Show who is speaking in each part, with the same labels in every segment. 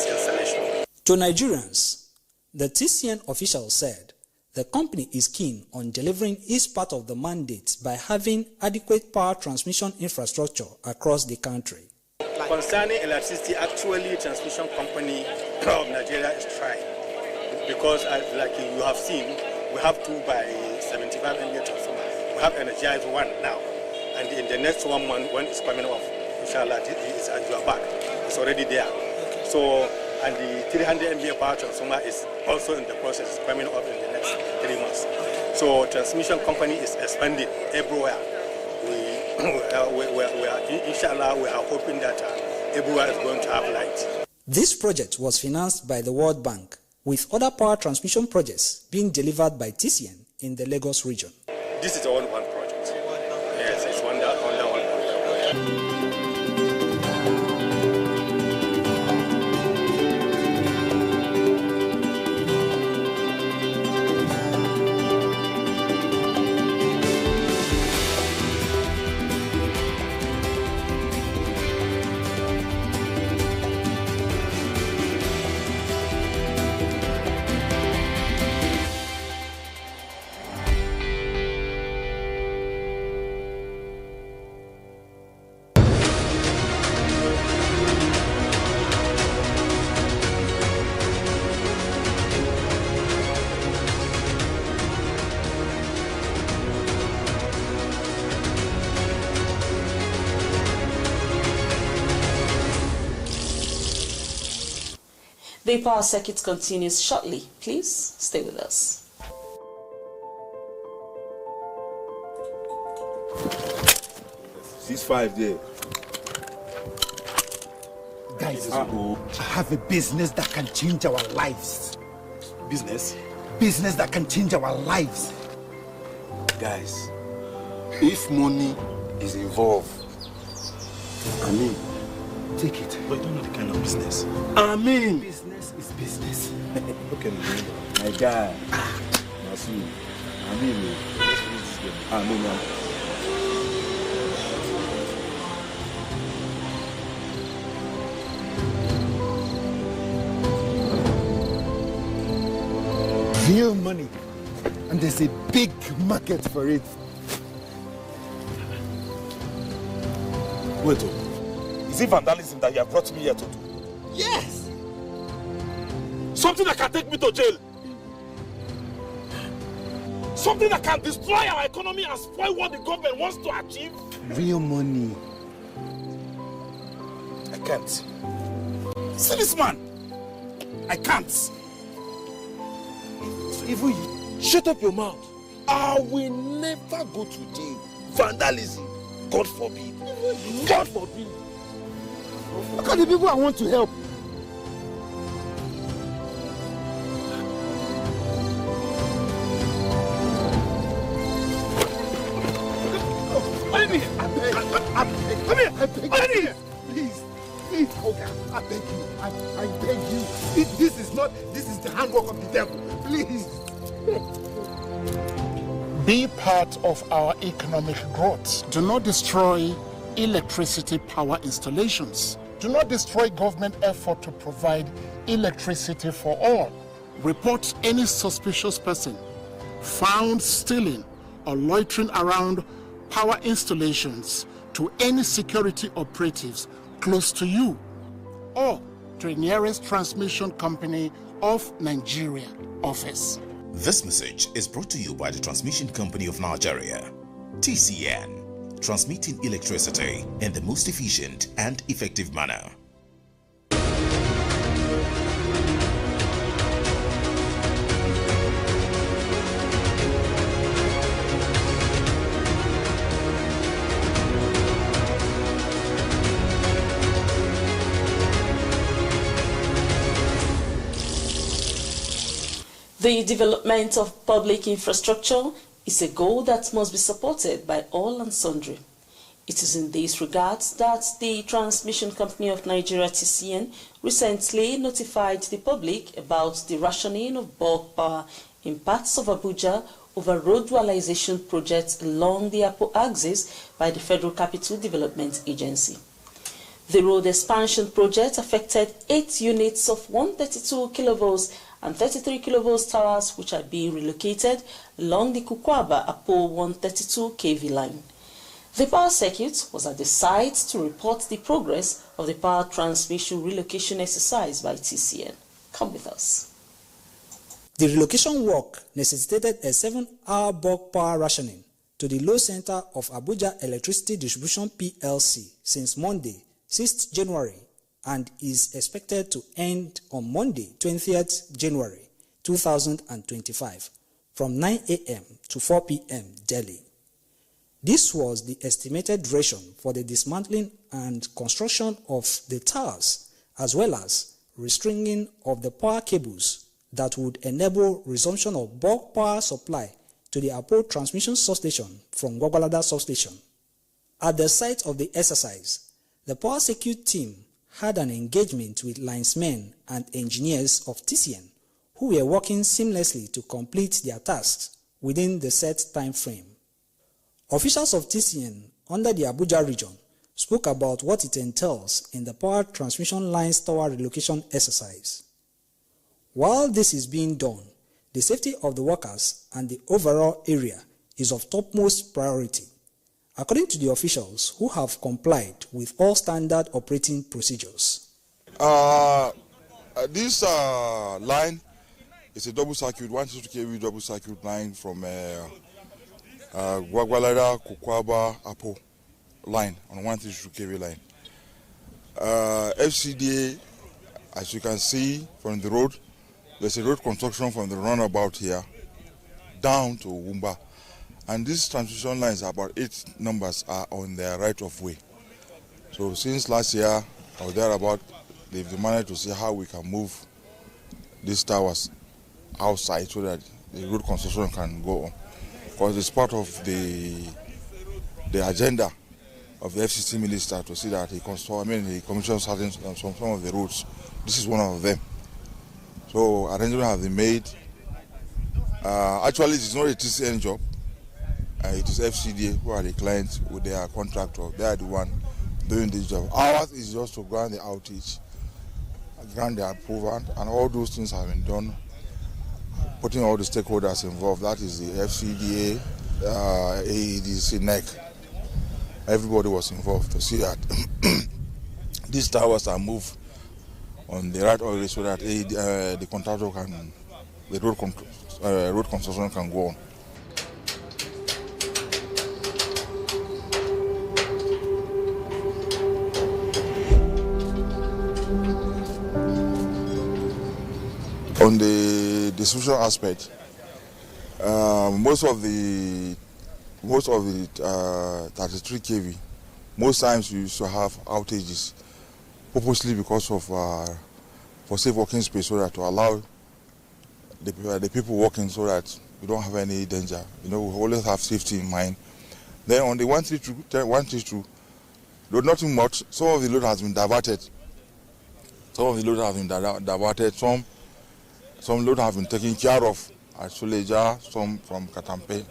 Speaker 1: this installation.
Speaker 2: To Nigerians, the TCN official said the company is keen on delivering its part of the mandate by having adequate power transmission infrastructure across the country.
Speaker 1: Concerning electricity, actually, transmission company of Nigeria is trying because, like you have seen, we have 2 by 75 MVA transformer. We have energized one now, and in the next 1 month, when it's coming off, inshallah, it's at your back. It's already there. Okay. So, and the 300 MVA power transformer is also in the process, it's coming off in the next 3 months. So, transmission company is expanding everywhere. Inshallah, we are hoping that everywhere is going to have light.
Speaker 2: This project was financed by the World Bank, with other power transmission projects being delivered by TCN in the Lagos region.
Speaker 1: This is all one project. Yes, it's under one project.
Speaker 3: The power circuit continues shortly. Please stay with us.
Speaker 4: $6.5 there.
Speaker 5: Guys, I have a business that can change our lives.
Speaker 4: Business?
Speaker 5: Business that can change our lives.
Speaker 4: Guys, if money is involved, I mean, take it.
Speaker 5: But you don't know the kind of business.
Speaker 4: I mean,
Speaker 5: business is business.
Speaker 4: Okay, my guy. Masu. I mean, I mean,
Speaker 5: real money, and there's a big market for it.
Speaker 4: Wait, is it vandalism that you have brought me here to do?
Speaker 5: Yes!
Speaker 4: Something that can take me to jail. Something that can destroy our economy and spoil what the government wants to achieve.
Speaker 5: Real money.
Speaker 4: I can't. See this man? I can't.
Speaker 5: Even you.
Speaker 4: Shut up your mouth. I will never go to jail. Vandalism. God forbid. God forbid.
Speaker 5: Look at the people I want to help. I beg you. Please, okay, I beg you. I beg you. This is the handwork of the devil. Please.
Speaker 6: Be part of our economic growth. Do not destroy electricity power installations. Do not destroy government effort to provide electricity for all. Report any suspicious person found stealing or loitering around power installations to any security operatives close to you or to the nearest transmission company of Nigeria office.
Speaker 7: This message is brought to you by the Transmission Company of Nigeria, TCN, transmitting electricity in the most efficient and effective manner.
Speaker 3: The development of public infrastructure is a goal that must be supported by all and sundry. It is in this regard that the Transmission Company of Nigeria, TCN, recently notified the public about the rationing of bulk power in parts of Abuja over road dualization projects along the Apo axis by the Federal Capital Development Agency. The road expansion project affected 8 units of 132 kilovolts and 33 kilovolts towers which are being relocated along the Kukwaba-Apo 132 kV line. The power circuit was at the site to report the progress of the power transmission relocation exercise by TCN. Come with us.
Speaker 2: The relocation work necessitated a 7-hour bulk power rationing to the load center of Abuja Electricity Distribution PLC since Monday, 6th January, and is expected to end on Monday, 20th January 2025 from 9 a.m. to 4 p.m. daily. This was the estimated duration for the dismantling and construction of the towers, as well as restringing of the power cables that would enable resumption of bulk power supply to the Apo transmission substation from Gwagwalada substation. At the site of the exercise, the power circuit team had an engagement with linesmen and engineers of TCN who were working seamlessly to complete their tasks within the set time frame. Officials of TCN under the Abuja region spoke about what it entails in the power transmission lines tower relocation exercise. While this is being done, the safety of the workers and the overall area is of topmost priority, according to the officials who have complied with all standard operating procedures.
Speaker 8: This line is a double circuit, 162 kV double circuit line from Gwagwalada, Kukwaba, Apo line on 132 kV line. FCDA, as you can see from the road, there's a road construction from the runabout here down to Wumba. And these transmission lines, about 8 numbers, are on their right of way. So since last year or thereabout, they've managed to see how we can move these towers outside so that the road construction can go on. Because it's part of the agenda of the FCC minister to see that he commissions some of the roads. This is one of them. So arrangements have been made. Actually, it's not a TCN job. It is FCDA who are the clients with their contractor. They are the one doing this job. Ours is just to grant the outage, grant the approval, and all those things have been done, putting all the stakeholders involved. That is the FCDA, AEDC, NEC. Everybody was involved to see that these towers are moved on the right order so that the contractor can, the road construction can go on. On the distribution aspect, most of the 33 kV, most times we used to have outages, purposely because of for safe working space, so that to allow the people working so that we don't have any danger. You know, we always have safety in mind. Then on the 132, though nothing much, some of the load has been diverted. Some load have been taken care of at Suleja, some from Katampe.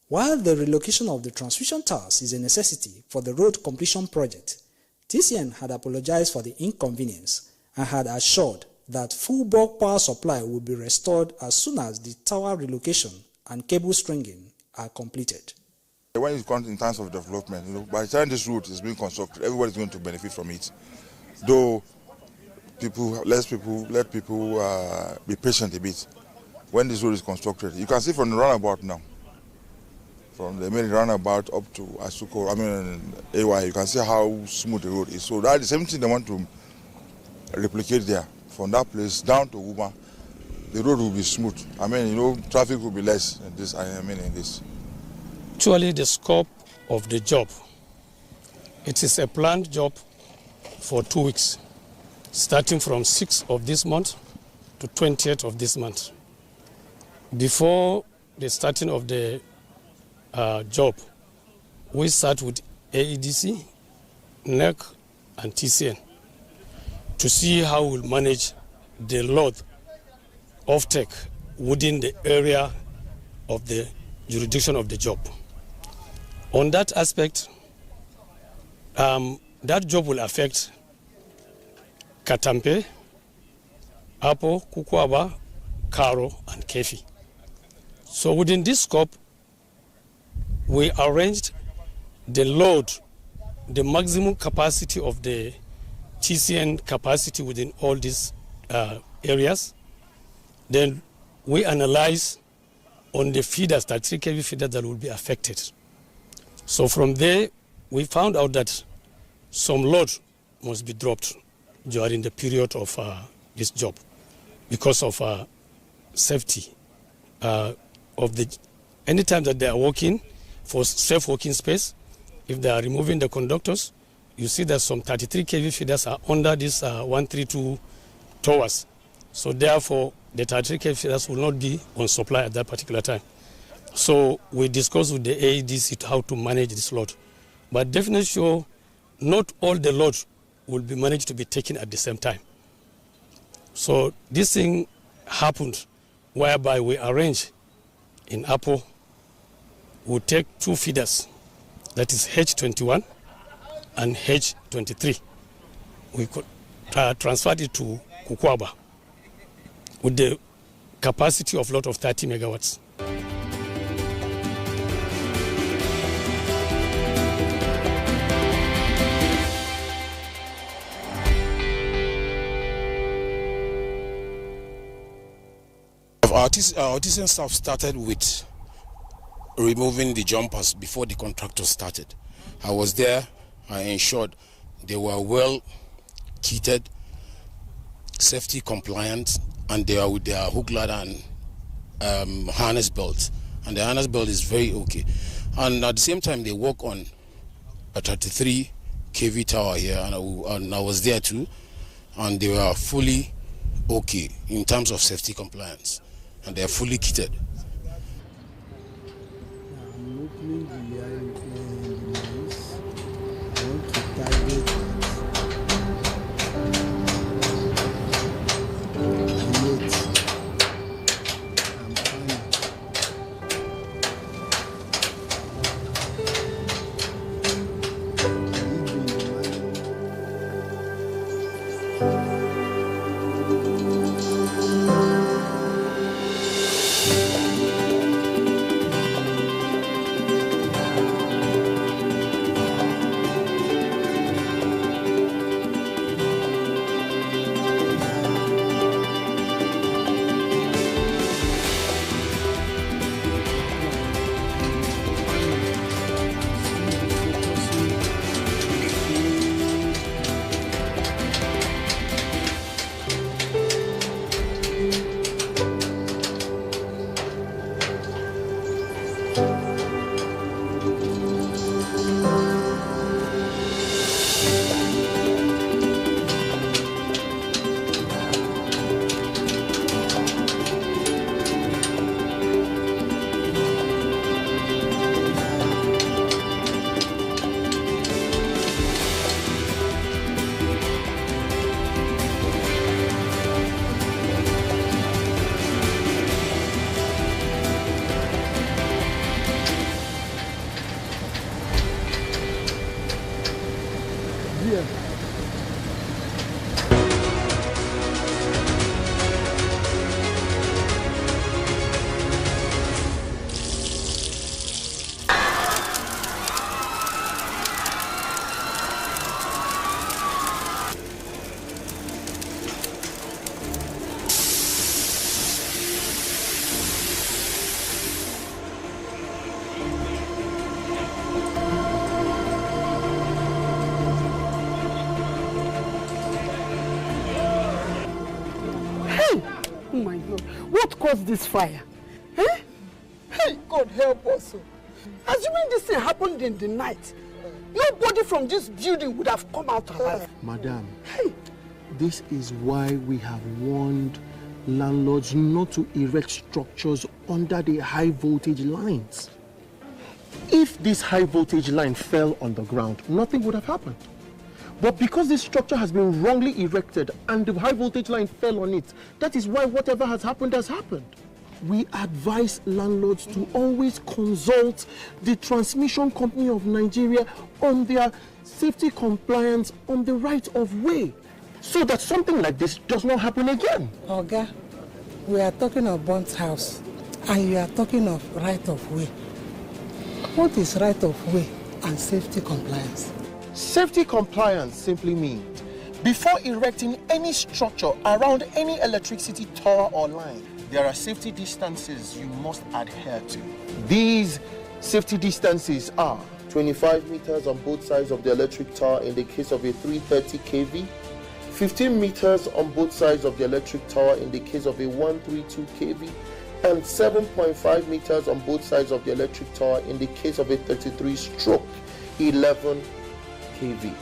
Speaker 2: While the relocation of the transmission towers is a necessity for the road completion project, TCN had apologized for the inconvenience and had assured that full bulk power supply will be restored as soon as the tower relocation and cable stringing are completed.
Speaker 8: When it comes in terms of development, you know, by the time this route is being constructed, everybody is going to benefit from it. Though let people be patient a bit. When this road is constructed, you can see from the roundabout now, from the main roundabout up to Asuko, AY, you can see how smooth the road is. So that's the same thing they want to replicate there. From that place down to Uma, the road will be smooth. Traffic will be less in this. In this.
Speaker 9: Actually, the scope of the job, it is a planned job for 2 weeks, starting from 6th of this month to 20th of this month. Before the starting of the job, we start with AEDC, NEC, and TCN to see how we'll manage the load of tech within the area of the jurisdiction of the job. On that aspect, that job will affect Katampe, Apo, Kukwaba, Karo, and Kefi. So within this scope, we arranged the load, the maximum capacity of the TCN capacity within all these areas. Then we analyze on the feeders, that 3 kV feeders that will be affected. So from there, we found out that some load must be dropped during the period of this job because of safety of the. Anytime that they are working for safe working space, if they are removing the conductors, you see that some 33 kV feeders are under this 132 towers. So therefore, the 33 kV feeders will not be on supply at that particular time. So we discussed with the AEDC how to manage this load. But definitely sure, not all the load will be managed to be taken at the same time. So this thing happened whereby we arrange in Apo, we take 2 feeders, that is H21 and H23. We could transfer it to Kukwaba with the capacity of load of 30 megawatts.
Speaker 10: Our TCN staff started with removing the jumpers before the contractor started. I was there, I ensured they were well kitted, safety compliant, and they are with their hook ladder and harness belt. And the harness belt is very okay. And at the same time, they work on a 33 kV tower here, and I was there too, and they were fully okay in terms of safety compliance, and they are fully kitted.
Speaker 11: What caused this fire? Eh? Hey, God help us. Assuming this thing happened in the night, nobody from this building would have come out alive.
Speaker 12: Madam, this is why we have warned landlords not to erect structures under the high voltage lines. If this high voltage line fell on the ground, nothing would have happened. But because this structure has been wrongly erected and the high voltage line fell on it, that is why whatever has happened has happened. We advise landlords to always consult the Transmission Company of Nigeria on their safety compliance on the right of way. so that something like this does not happen again.
Speaker 11: Oga, we are talking of burnt house and you are talking of right of way. What is right of way and safety compliance?
Speaker 12: Safety compliance simply means before erecting any structure around any electricity tower or line, there are safety distances you must adhere to. These safety distances are 25 meters on both sides of the electric tower in the case of a 330 kV, 15 meters on both sides of the electric tower in the case of a 132 kV, and 7.5 meters on both sides of the electric tower in the case of a 33/11 kV.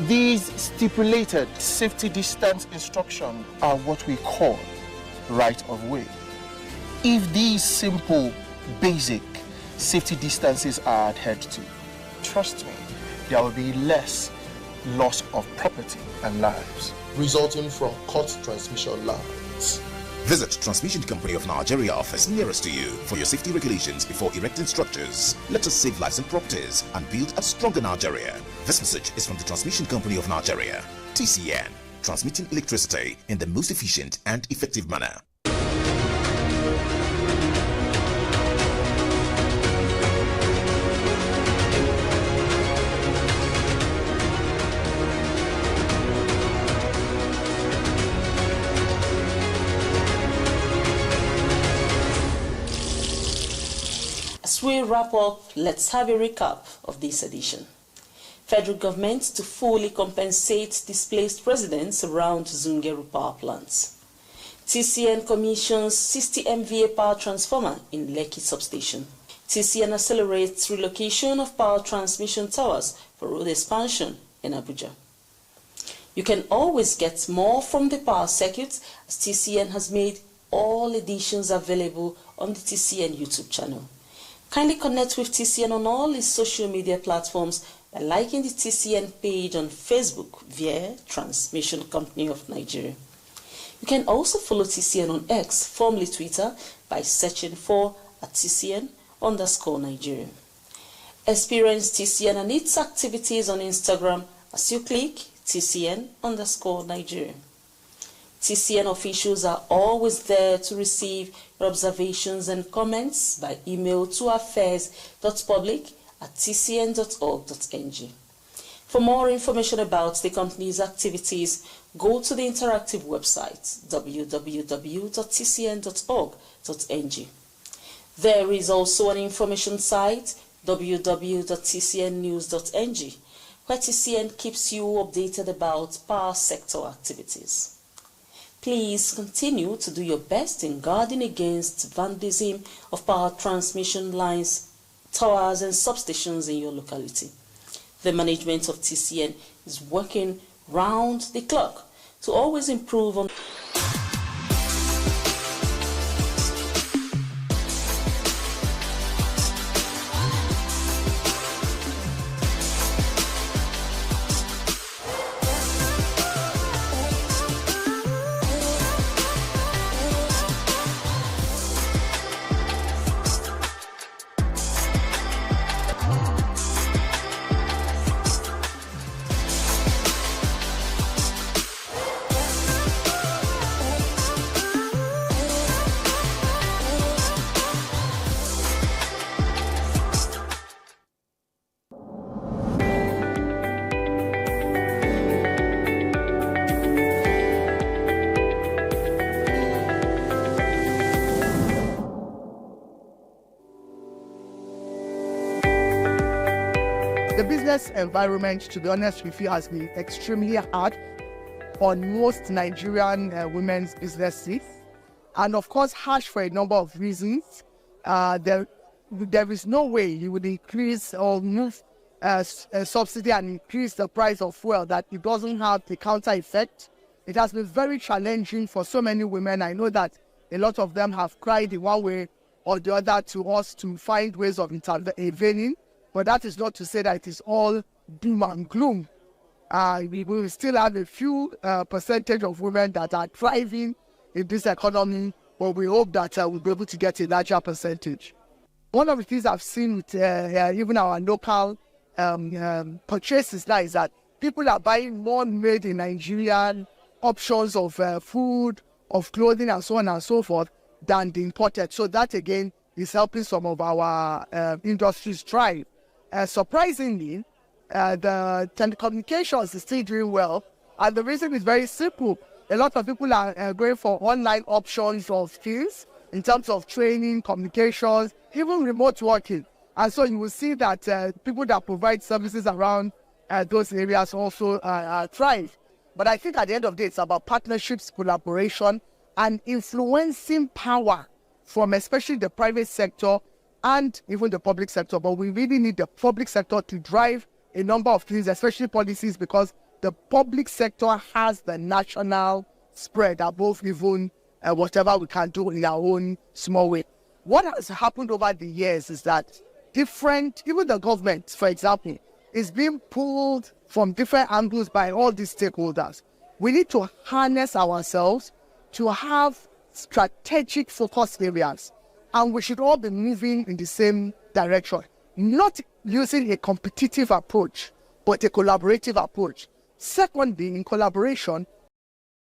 Speaker 12: These stipulated safety distance instructions are what we call right of way. If these simple, basic safety distances are adhered to, trust me, there will be less loss of property and lives resulting from cut transmission lines.
Speaker 7: Visit Transmission Company of Nigeria office nearest to you for your safety regulations before erecting structures. Let us save lives and properties and build a stronger Nigeria. This message is from the Transmission Company of Nigeria, TCN, transmitting electricity in the most efficient and effective manner.
Speaker 3: As we wrap up, let's have a recap of this edition. Federal government to fully compensate displaced residents around Zungeru power plants. TCN commissions 60 MVA power transformer in Lekki substation. TCN accelerates relocation of power transmission towers for road expansion in Abuja. You can always get more from the power circuit as TCN has made all editions available on the TCN YouTube channel. Kindly connect with TCN on all its social media platforms by liking the TCN page on Facebook via Transmission Company of Nigeria. You can also follow TCN on X, formerly Twitter, by searching for @TCN_Nigeria. Experience TCN and its activities on Instagram as you click TCN_Nigeria. TCN officials are always there to receive your observations and comments by email to affairs.public@tcn.org.ng. For more information about the company's activities, go to the interactive website www.tcn.org.ng. There is also an information site www.tcnnews.ng where TCN keeps you updated about power sector activities. Please continue to do your best in guarding against vandalism of power transmission lines, towers and substations in your locality. The management of TCN is working round the clock to always improve on
Speaker 13: The business environment, to be honest with you, has been extremely hard on most Nigerian women's businesses, and of course harsh for a number of reasons. There is no way you would increase or move a subsidy and increase the price of fuel that it doesn't have the counter effect. It has been very challenging for so many women. I know that a lot of them have cried in one way or the other to us to find ways of intervening. But that is not to say that it is all doom and gloom. We will still have a few percentage of women that are thriving in this economy, but we hope that we'll be able to get a larger percentage. One of the things I've seen with even our local purchases now is that people are buying more made in Nigerian options of food, of clothing, and so on and so forth than the imported. So that again is helping some of our industries thrive. Surprisingly, the telecommunications is still doing well, and the reason is very simple. A lot of people are going for online options of skills in terms of training, communications, even remote working. And so you will see that people that provide services around those areas also thrive. But I think at the end of the day, it's about partnerships, collaboration, and influencing power from especially the private sector and even the public sector. But we really need the public sector to drive a number of things, especially policies, because the public sector has the national spread above even whatever we can do in our own small way. What has happened over the years is that even the government, for example, is being pulled from different angles by all these stakeholders. We need to harness ourselves to have strategic focus areas, and we should all be moving in the same direction, not using a competitive approach, but a collaborative approach. Secondly, in collaboration,